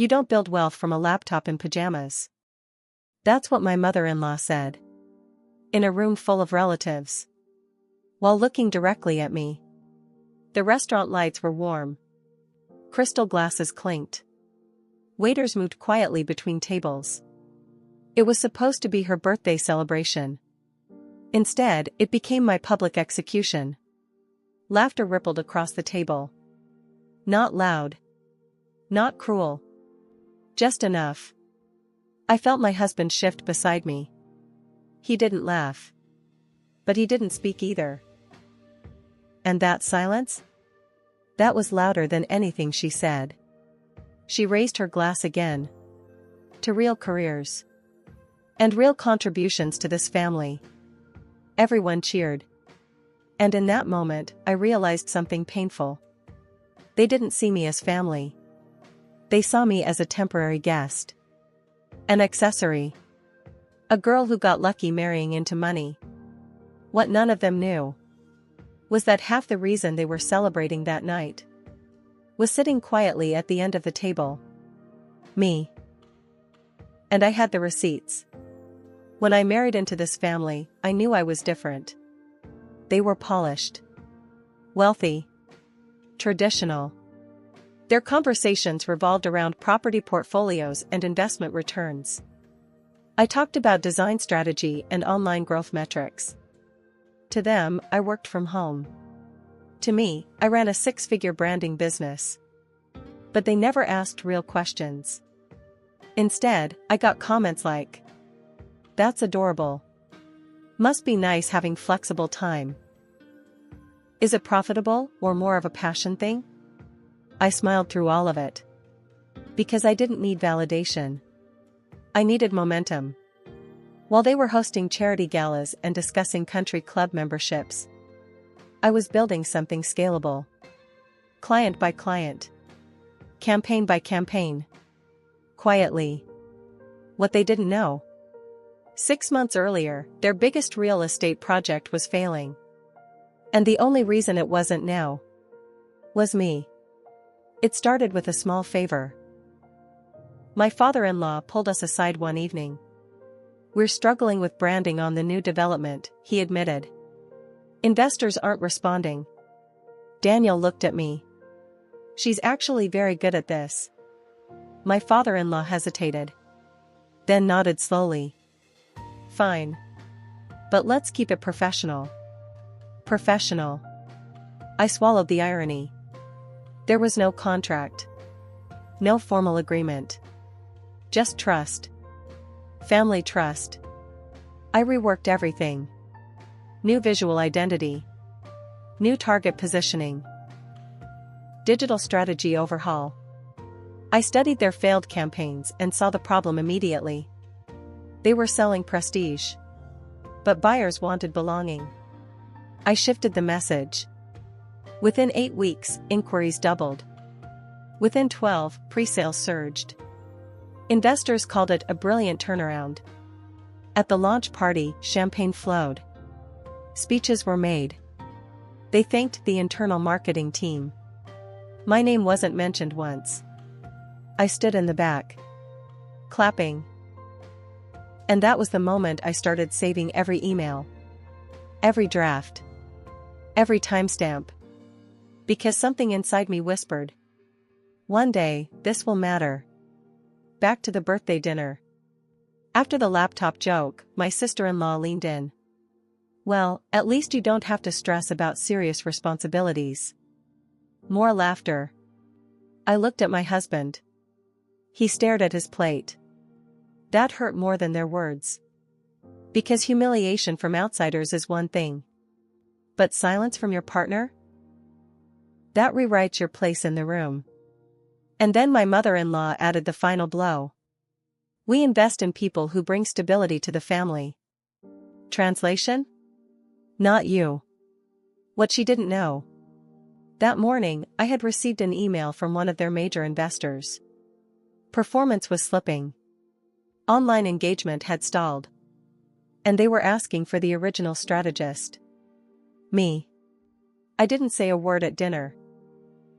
You don't build wealth from a laptop in pajamas. That's what my mother-in-law said. In a room full of relatives. While looking directly at me. The restaurant lights were warm. Crystal glasses clinked. Waiters moved quietly between tables. It was supposed to be her birthday celebration. Instead, it became my public execution. Laughter rippled across the table. Not loud. Not cruel. Just enough. I felt my husband shift beside me. He didn't laugh. But he didn't speak either. And that silence? That was louder than anything she said. She raised her glass again. To real careers. And real contributions to this family. Everyone cheered. And in that moment, I realized something painful. They didn't see me as family. They saw me as a temporary guest. An accessory. A girl who got lucky marrying into money. What none of them knew was that half the reason they were celebrating that night was sitting quietly at the end of the table. Me. And I had the receipts. When I married into this family, I knew I was different. They were polished. Wealthy. Traditional. Their conversations revolved around property portfolios and investment returns. I talked about design strategy and online growth metrics. To them, I worked from home. To me, I ran a six-figure branding business. But they never asked real questions. Instead, I got comments like, "That's adorable. Must be nice having flexible time. Is it profitable or more of a passion thing?" I smiled through all of it. Because I didn't need validation. I needed momentum. While they were hosting charity galas and discussing country club memberships, I was building something scalable. Client by client. Campaign by campaign. Quietly. What they didn't know. 6 months earlier, their biggest real estate project was failing. And the only reason it wasn't now was me. It started with a small favor. My father-in-law pulled us aside one evening. "We're struggling with branding on the new development," he admitted. "Investors aren't responding." Daniel looked at me. "She's actually very good at this." My father-in-law hesitated. Then nodded slowly. "Fine. But let's keep it professional." Professional. I swallowed the irony. There was no contract. No formal agreement. Just trust. Family trust. I reworked everything. New visual identity. New target positioning. Digital strategy overhaul. I studied their failed campaigns and saw the problem immediately. They were selling prestige. But buyers wanted belonging. I shifted the message. Within 8 weeks, inquiries doubled. Within 12, pre-sales surged. Investors called it a brilliant turnaround. At the launch party, champagne flowed. Speeches were made. They thanked the internal marketing team. My name wasn't mentioned once. I stood in the back. Clapping. And that was the moment I started saving every email. Every draft. Every timestamp. Because something inside me whispered, "One day, this will matter." Back to the birthday dinner. After the laptop joke, my sister-in-law leaned in. "Well, at least you don't have to stress about serious responsibilities." More laughter. I looked at my husband. He stared at his plate. That hurt more than their words. Because humiliation from outsiders is one thing. But silence from your partner? That rewrites your place in the room. And then my mother-in-law added the final blow. "We invest in people who bring stability to the family." Translation? Not you. What she didn't know. That morning, I had received an email from one of their major investors. Performance was slipping. Online engagement had stalled. And they were asking for the original strategist. Me. I didn't say a word at dinner.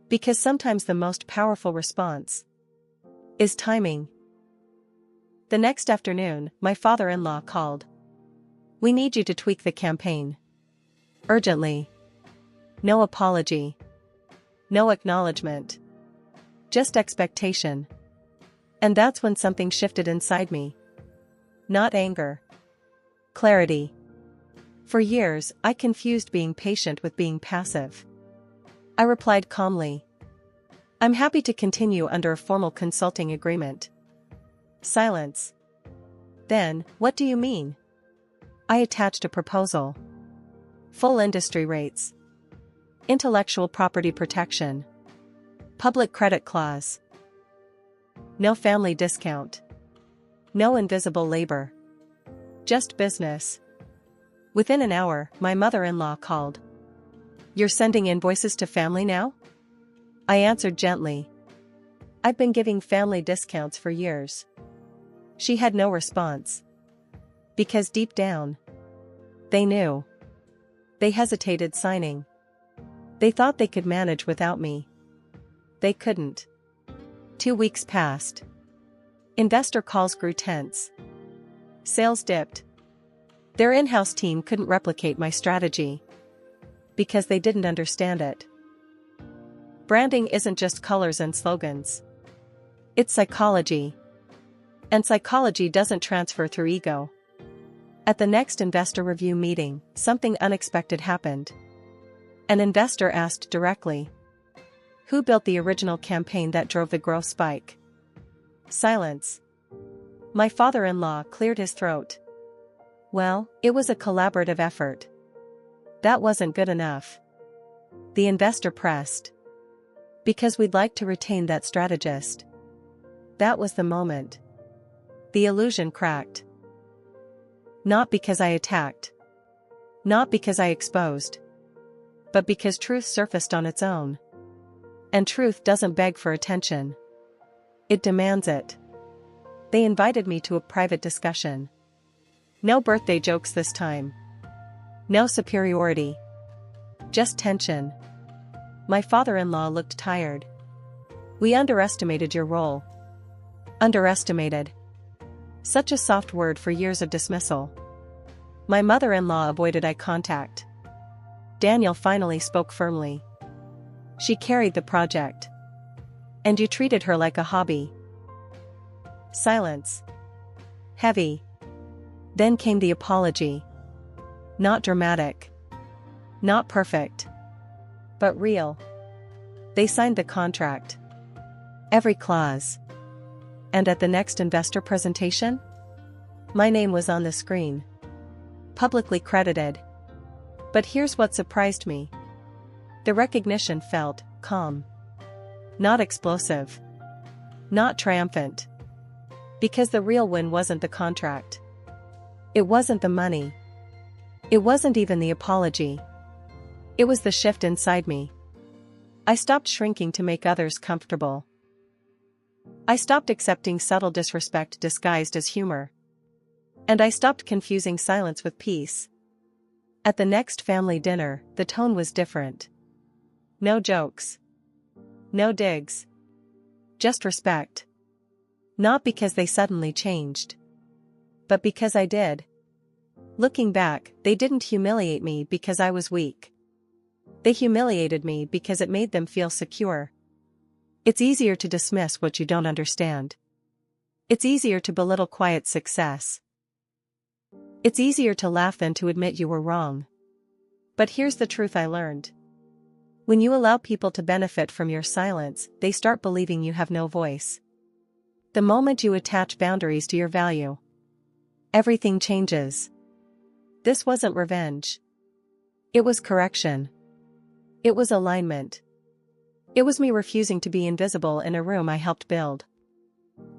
Because sometimes the most powerful response is timing. The next afternoon, my father-in-law called. We need you to tweak the campaign. Urgently. No apology. No acknowledgement. Just expectation. And that's when something shifted inside me. Not anger. Clarity. For years, I confused being patient with being passive. I replied calmly. I'm happy to continue under a formal consulting agreement. Silence. Then, what do you mean? I attached a proposal. Full industry rates. Intellectual property protection. Public credit clause. No family discount. No invisible labor. Just business. Within an hour, my mother-in-law called. You're sending invoices to family now? I answered gently. I've been giving family discounts for years. She had no response. Because deep down, they knew. They hesitated signing. They thought they could manage without me. They couldn't. 2 weeks passed. Investor calls grew tense. Sales dipped. Their in-house team couldn't replicate my strategy. Because they didn't understand it. Branding isn't just colors and slogans. It's psychology. And psychology doesn't transfer through ego. At the next investor review meeting, something unexpected happened. An investor asked directly. Who built the original campaign that drove the growth spike? Silence. My father-in-law cleared his throat. Well, it was a collaborative effort. That wasn't good enough. The investor pressed. Because we'd like to retain that strategist. That was the moment. The illusion cracked. Not because I attacked. Not because I exposed. But because truth surfaced on its own. And truth doesn't beg for attention. It demands it. They invited me to a private discussion. No birthday jokes this time. No superiority. Just tension. My father-in-law looked tired. We underestimated your role. Underestimated. Such a soft word for years of dismissal. My mother-in-law avoided eye contact. Daniel finally spoke firmly. She carried the project. And you treated her like a hobby. Silence. Heavy. Then came the apology. Not dramatic. Not perfect. But real. They signed the contract. Every clause. And at the next investor presentation? My name was on the screen. Publicly credited. But here's what surprised me. The recognition felt calm. Not explosive. Not triumphant. Because the real win wasn't the contract. It wasn't the money. It wasn't even the apology. It was the shift inside me. I stopped shrinking to make others comfortable. I stopped accepting subtle disrespect disguised as humor. And I stopped confusing silence with peace. At the next family dinner, the tone was different. No jokes. No digs. Just respect. Not because they suddenly changed. But because I did. Looking back, they didn't humiliate me because I was weak. They humiliated me because it made them feel secure. It's easier to dismiss what you don't understand. It's easier to belittle quiet success. It's easier to laugh than to admit you were wrong. But here's the truth I learned. When you allow people to benefit from your silence, they start believing you have no voice. The moment you attach boundaries to your value, everything changes. This wasn't revenge. It was correction. It was alignment. It was me refusing to be invisible in a room I helped build.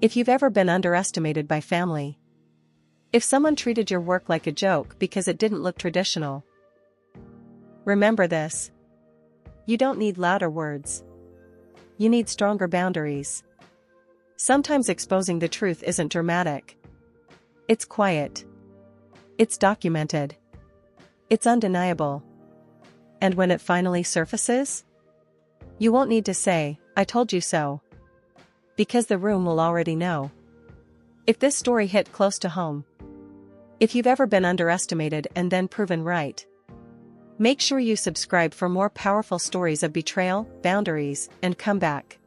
If you've ever been underestimated by family, if someone treated your work like a joke because it didn't look traditional, remember this. You don't need louder words. You need stronger boundaries. Sometimes exposing the truth isn't dramatic. It's quiet. It's documented. It's undeniable. And when it finally surfaces, you won't need to say, "I told you so." because the room will already know. If this story hit close to home, if you've ever been underestimated and then proven right, make sure you subscribe for more powerful stories of betrayal, boundaries, and comeback.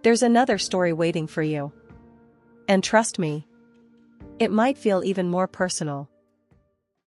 There's another story waiting for you. And trust me, it might feel even more personal.